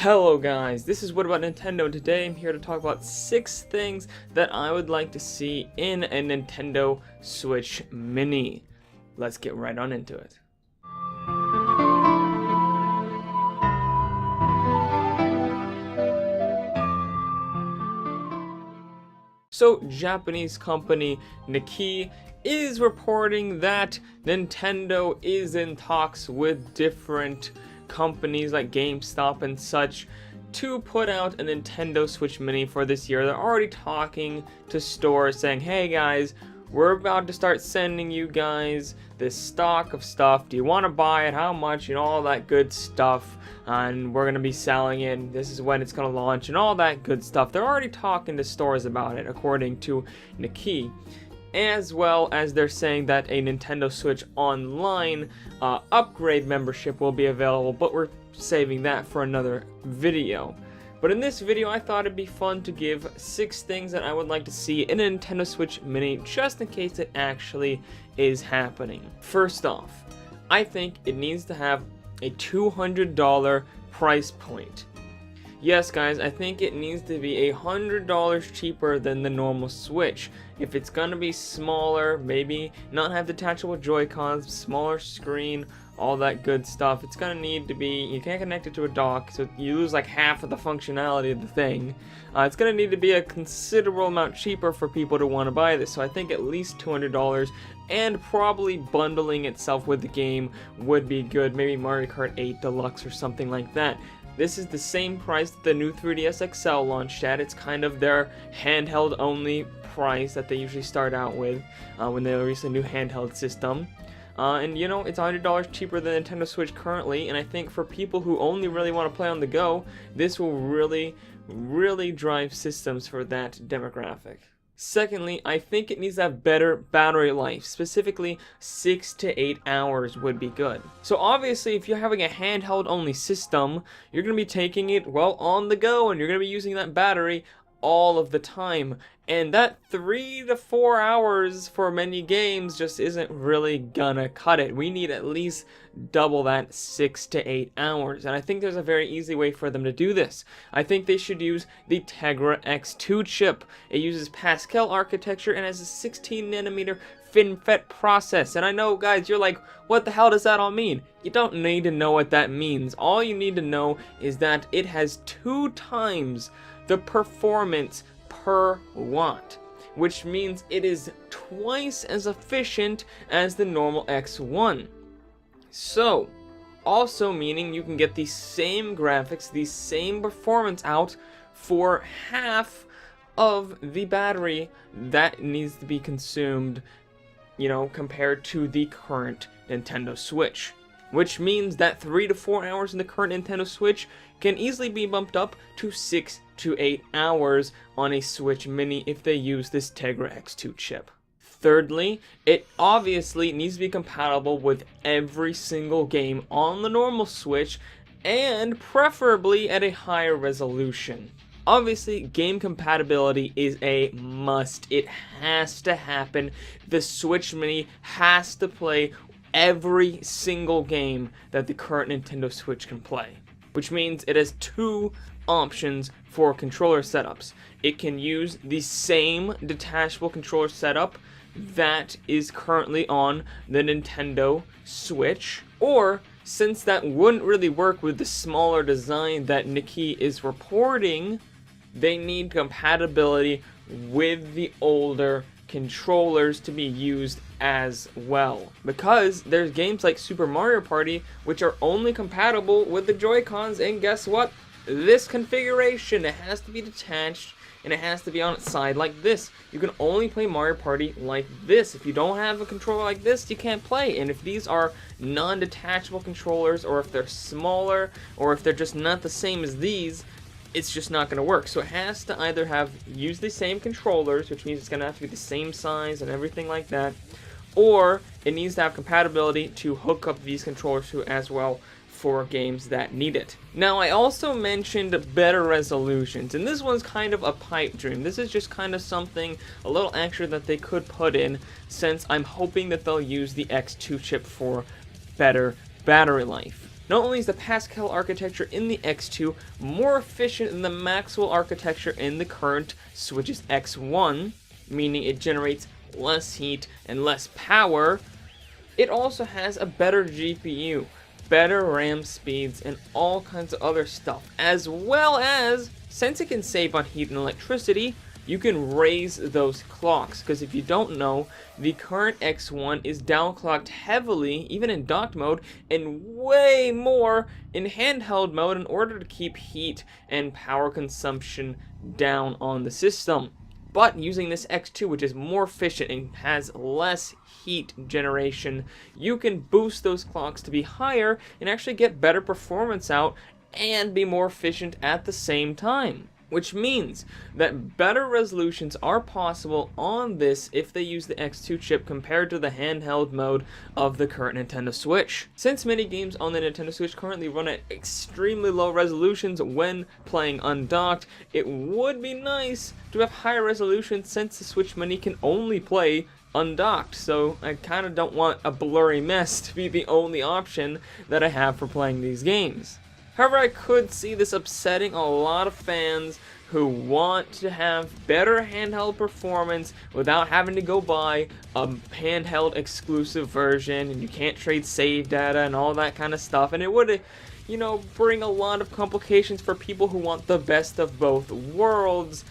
Hello guys, this is What About Nintendo, and today I'm here to talk about 6 things that I would like to see in a Nintendo Switch Mini. Let's get right on into it. So, Japanese company Nikkei is reporting that Nintendo is in talks with different companies like GameStop and such to put out a Nintendo Switch Mini for this year. They're already talking to stores saying, hey guys, we're about to start sending you guys this stock of stuff. Do you want to buy it? How much? And all that good stuff. And we're going to be selling it. This is when it's going to launch and all that good stuff. They're already talking to stores about it, according to Nikkei. As well as they're saying that a Nintendo Switch Online upgrade membership will be available, but we're saving that for another video. But in this video, I thought it'd be fun to give 6 things that I would like to see in a Nintendo Switch Mini, just in case it actually is happening. First off, I think it needs to have a $200 price point. Yes guys, I think it needs to be $100 cheaper than the normal Switch. If it's gonna be smaller, maybe not have detachable Joy-Cons, smaller screen, all that good stuff, it's gonna need to be, you can't connect it to a dock, so you lose like half of the functionality of the thing. It's gonna need to be a considerable amount cheaper for people to want to buy this, so I think at least $200, and probably bundling itself with the game would be good, maybe Mario Kart 8 Deluxe or something like that. This is the same price that the new 3DS XL launched at. It's kind of their handheld only price that they usually start out with when they release a new handheld system. And you know, it's $100 cheaper than Nintendo Switch currently, and I think for people who only really want to play on the go, this will really drive systems for that demographic. Secondly, I think it needs to have better battery life, specifically 6 to 8 hours would be good. So obviously if you're having a handheld only system, you're going to be taking it, well, on the go, and you're going to be using that battery all of the time, and that 3 to 4 hours for many games just isn't really gonna cut it. We need at least double that, 6 to 8 hours, and I think there's a very easy way for them to do this. I think they should use the Tegra X2 chip. It uses Pascal architecture and has a 16nm FinFET process, and I know guys, you're like, what the hell does that all mean? You don't need to know what that means. All you need to know is that it has 2 times the performance per watt, which means it is twice as efficient as the normal X1. So, also meaning you can get the same graphics, the same performance out for half of the battery that needs to be consumed, you know, compared to the current Nintendo Switch. Which means that 3 to 4 hours in the current Nintendo Switch can easily be bumped up to 6 to 8 hours on a Switch Mini if they use this Tegra X2 chip. Thirdly, it obviously needs to be compatible with every single game on the normal Switch, and preferably at a higher resolution. Obviously, game compatibility is a must. It has to happen. The Switch Mini has to play every single game that the current Nintendo Switch can play, which means it has 2 options for controller setups. It can use the same detachable controller setup that is currently on the Nintendo Switch, or since that wouldn't really work with the smaller design that Nikkei is reporting, they need compatibility with the older controllers to be used as well, because there's games like Super Mario Party which are only compatible with the Joy-Cons, and guess what? This configuration, it has to be detached and it has to be on its side like this. You can only play Mario Party like this. If you don't have a controller like this, you can't play. And if these are non-detachable controllers, or if they're smaller, or if they're just not the same as these, it's just not going to work. So it has to either use the same controllers, which means it's going to have to be the same size and everything like that, or it needs to have compatibility to hook up these controllers to as well for games that need it. Now, I also mentioned better resolutions, and this one's kind of a pipe dream. This is just kind of something, a little extra that they could put in, since I'm hoping that they'll use the X2 chip for better battery life. Not only is the Pascal architecture in the X2 more efficient than the Maxwell architecture in the current Switch's X1, meaning it generates less heat and less power, it also has a better GPU, better RAM speeds, and all kinds of other stuff, as well as, since it can save on heat and electricity, you can raise those clocks, because if you don't know, the current X1 is downclocked heavily, even in docked mode, and way more in handheld mode in order to keep heat and power consumption down on the system. But using this X2, which is more efficient and has less heat generation, you can boost those clocks to be higher and actually get better performance out and be more efficient at the same time. Which means that better resolutions are possible on this if they use the X2 chip compared to the handheld mode of the current Nintendo Switch. Since many games on the Nintendo Switch currently run at extremely low resolutions when playing undocked, it would be nice to have higher resolutions since the Switch Mini can only play undocked, so I kind of don't want a blurry mess to be the only option that I have for playing these games. However, I could see this upsetting a lot of fans who want to have better handheld performance without having to go buy a handheld exclusive version, and you can't trade save data and all that kind of stuff, and it would, bring a lot of complications for people who want the best of both worlds,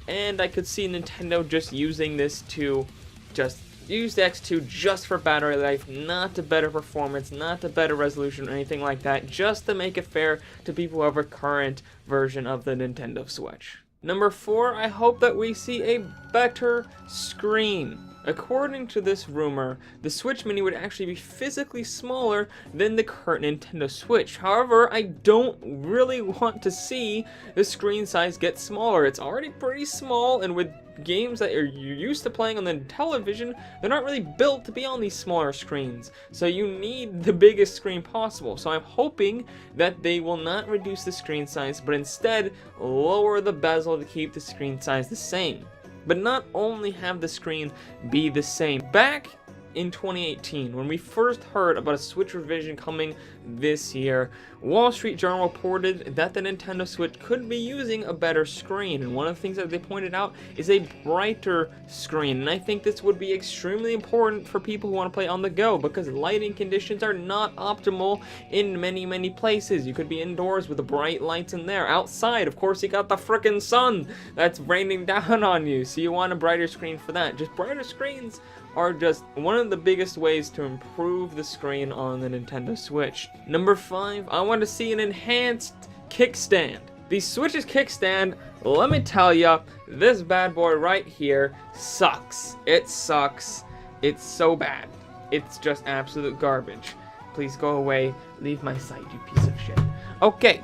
and I could see Nintendo just using this to just use the X2 just for battery life, not to better performance, not to better resolution or anything like that, just to make it fair to people who have a current version of the Nintendo Switch. Number 4, I hope that we see a better screen. According to this rumor, the Switch Mini would actually be physically smaller than the current Nintendo Switch. However, I don't really want to see the screen size get smaller. It's already pretty small, and with games that you're used to playing on the television, they're not really built to be on these smaller screens. So you need the biggest screen possible. So I'm hoping that they will not reduce the screen size, but instead lower the bezel to keep the screen size the same. But not only have the screen be the same. Back in 2018, when we first heard about a Switch revision coming this year, Wall Street Journal reported that the Nintendo Switch could be using a better screen, and one of the things that they pointed out is a brighter screen, and I think this would be extremely important for people who want to play on the go, because lighting conditions are not optimal in many places. You could be indoors with the bright lights in there. Outside, of course, you got the frickin' sun that's raining down on you, so you want a brighter screen for that. Just brighter screens are just one of the biggest ways to improve the screen on the Nintendo Switch. Number 5, I want to see an enhanced kickstand. The Switch's kickstand, let me tell ya, this bad boy right here sucks. It sucks. It's so bad. It's just absolute garbage. Please go away. Leave my site, you piece of shit. Okay.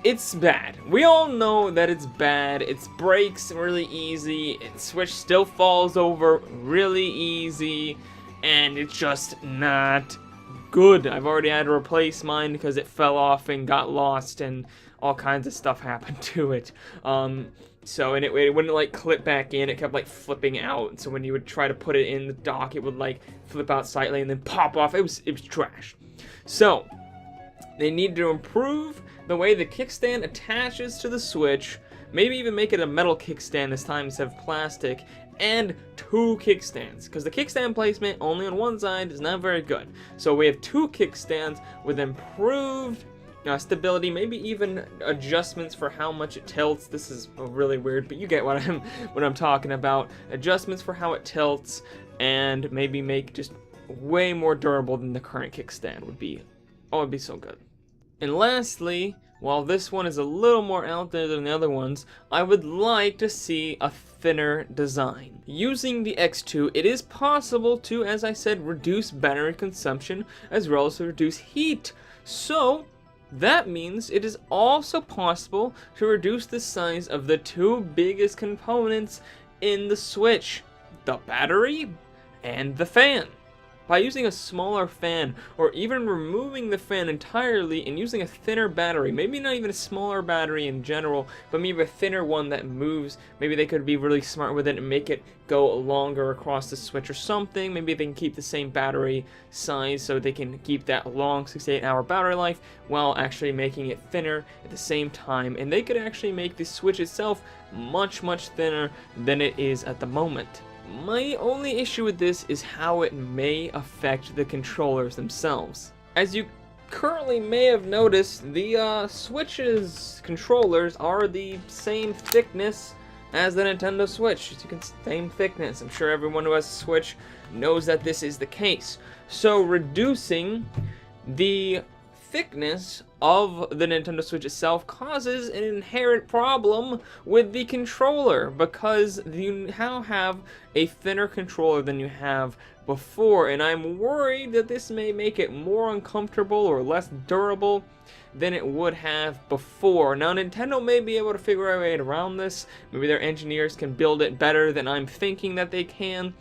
It's bad. We all know that it's bad. It breaks really easy. Switch still falls over really easy. And it's just not good. I've already had to replace mine because it fell off and got lost and all kinds of stuff happened to it. And it wouldn't like clip back in. It kept like flipping out. So when you would try to put it in the dock, it would like flip out slightly and then pop off. It was trash. So they need to improve the way the kickstand attaches to the Switch, maybe even make it a metal kickstand this time instead of plastic, and 2 kickstands, because the kickstand placement only on one side is not very good. So we have 2 kickstands with improved stability, maybe even adjustments for how much it tilts. This is really weird, but you get what I'm talking about. Adjustments for how it tilts, and maybe make just way more durable than the current kickstand would be. Oh, it'd be so good. And lastly, while this one is a little more out there than the other ones, I would like to see a thinner design. Using the X2, it is possible to, as I said, reduce battery consumption as well as to reduce heat. So that means it is also possible to reduce the size of the 2 biggest components in the Switch, the battery and the fan. By using a smaller fan, or even removing the fan entirely and using a thinner battery, maybe not even a smaller battery in general, but maybe a thinner one that moves, maybe they could be really smart with it and make it go longer across the Switch or something. Maybe they can keep the same battery size so they can keep that long 6 to 8 hour battery life while actually making it thinner at the same time, and they could actually make the Switch itself much thinner than it is at the moment. My only issue with this is how it may affect the controllers themselves. As you currently may have noticed, the Switch's controllers are the same thickness as the Nintendo Switch. Same thickness. I'm sure everyone who has a Switch knows that this is the case. So reducing the thickness of the Nintendo Switch itself causes an inherent problem with the controller, because you now have a thinner controller than you have before, and I'm worried that this may make it more uncomfortable or less durable than it would have before. Now, Nintendo may be able to figure a way around this. Maybe their engineers can build it better than I'm thinking that they can.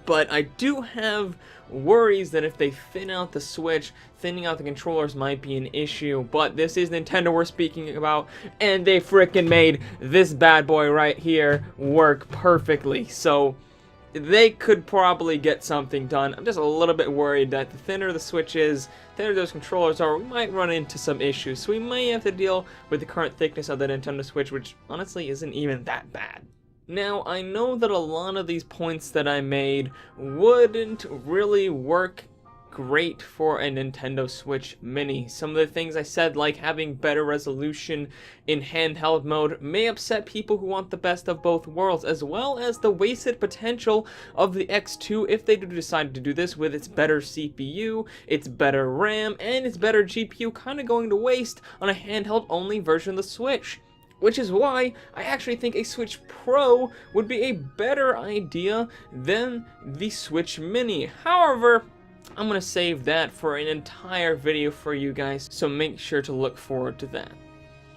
But I do have worries that if they thin out the Switch, thinning out the controllers might be an issue. But this is Nintendo we're speaking about, and they frickin' made this bad boy right here work perfectly. So they could probably get something done. I'm just a little bit worried that the thinner the Switch is, thinner those controllers are, we might run into some issues. So we may have to deal with the current thickness of the Nintendo Switch, which honestly isn't even that bad. Now, I know that a lot of these points that I made wouldn't really work great for a Nintendo Switch Mini. Some of the things I said, like having better resolution in handheld mode, may upset people who want the best of both worlds, as well as the wasted potential of the X2 if they do decide to do this with its better CPU, its better RAM, and its better GPU kind of going to waste on a handheld only version of the Switch. Which is why I actually think a Switch Pro would be a better idea than the Switch Mini. However, I'm going to save that for an entire video for you guys, so make sure to look forward to that.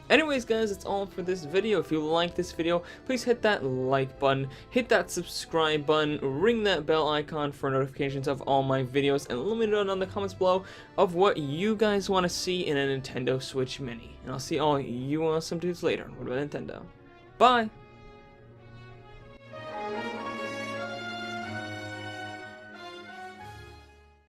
Anyways guys, that's all for this video. If you like this video, please hit that like button, hit that subscribe button, ring that bell icon for notifications of all my videos, and let me know down in the comments below of what you guys want to see in a Nintendo Switch Mini. And I'll see all you awesome dudes later. What about Nintendo? Bye!